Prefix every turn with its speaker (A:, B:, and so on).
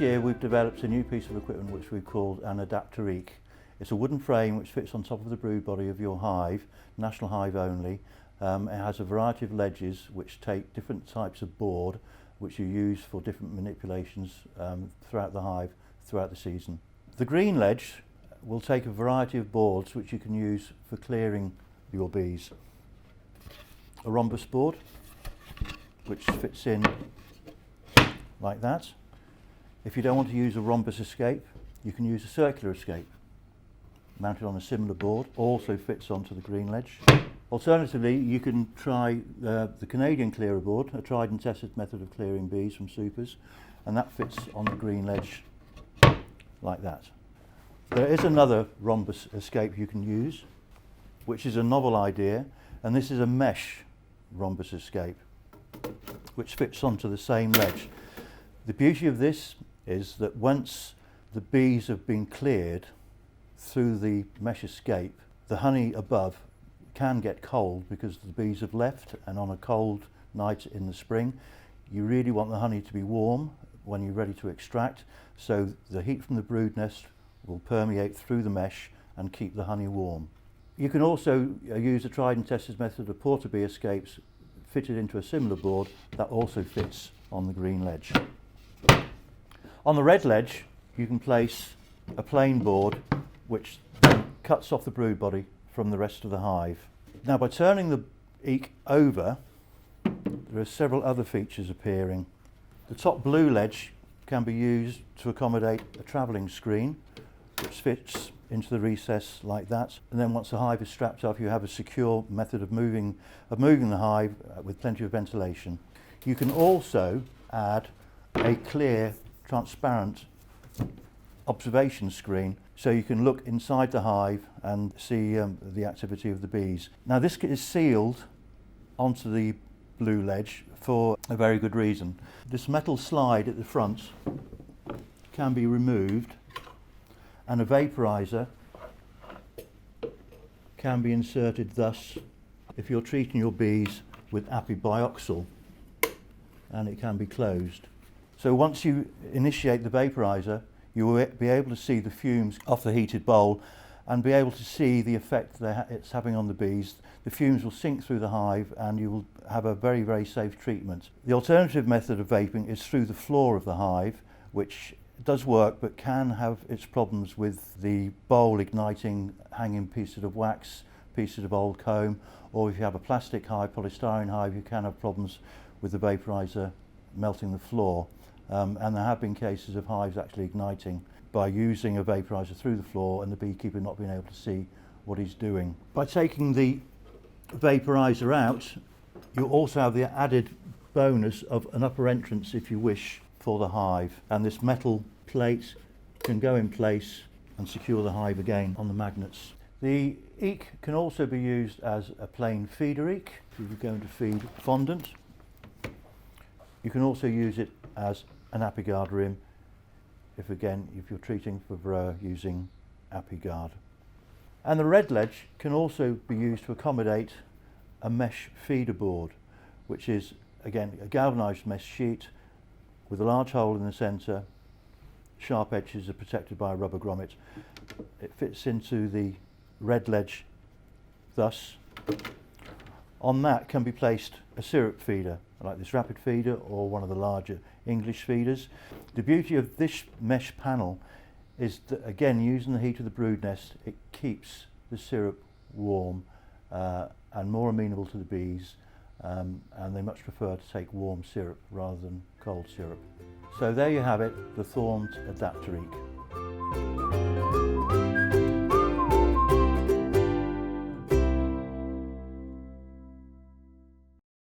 A: year we've developed a new piece of equipment which we've called an Adapterique. It's a wooden frame which fits on top of the brood body of your hive, national hive only. It has a variety of ledges which take different types of board which you use for different manipulations throughout the hive, throughout the season. The green ledge will take a variety of boards which you can use for clearing your bees. A rhombus board which fits in like that. If you don't want to use a rhombus escape, you can use a circular escape mounted on a similar board, also fits onto the green ledge. Alternatively, you can try the Canadian clearer board, a tried and tested method of clearing bees from supers, and that fits on the green ledge like that. There is another rhombus escape you can use, which is a novel idea, and this is a mesh rhombus escape, which fits onto the same ledge. The beauty of this is that once the bees have been cleared through the mesh escape, the honey above can get cold because the bees have left, and on a cold night in the spring you really want the honey to be warm when you're ready to extract, so the heat from the brood nest will permeate through the mesh and keep the honey warm. You can also use a tried and tested method of porter bee escapes fitted into a similar board that also fits on the green ledge. On the red ledge you can place a plain board which then cuts off the brood body from the rest of the hive. Now, by turning the Eek over, there are several other features appearing. The top blue ledge can be used to accommodate a travelling screen which fits into the recess like that, and then once the hive is strapped up you have a secure method of moving the hive with plenty of ventilation. You can also add a clear, transparent observation screen so you can look inside the hive and see the activity of the bees. Now, this is sealed onto the blue ledge for a very good reason. This metal slide at the front can be removed and a vaporizer can be inserted thus if you're treating your bees with apibioxal, and it can be closed. So once you initiate the vaporizer, you will be able to see the fumes off the heated bowl and be able to see the effect it's having on the bees. The fumes will sink through the hive and you will have a very, very safe treatment. The alternative method of vaping is through the floor of the hive, which does work but can have its problems with the bowl igniting, hanging pieces of wax, pieces of old comb, or if you have a plastic hive, polystyrene hive, you can have problems with the vaporizer melting the floor. And there have been cases of hives actually igniting by using a vaporizer through the floor and the beekeeper not being able to see what he's doing. By taking the vaporizer out, you also have the added bonus of an upper entrance, if you wish, for the hive, and this metal plate can go in place and secure the hive again on the magnets. The Eek can also be used as a plain feeder Eek if you're going to feed fondant. You can also use it as an Apiguard rim if you're treating for Varroa using Apiguard. And the red ledge can also be used to accommodate a mesh feeder board, which is again a galvanised mesh sheet with a large hole in the centre. Sharp edges are protected by a rubber grommet. It fits into the red ledge thus. On that can be placed a syrup feeder, like this rapid feeder or one of the larger English feeders. The beauty of this mesh panel is that, again, using the heat of the brood nest, it keeps the syrup warm and more amenable to the bees, and they much prefer to take warm syrup rather than cold syrup. So there you have it, the Thorns Adapterique.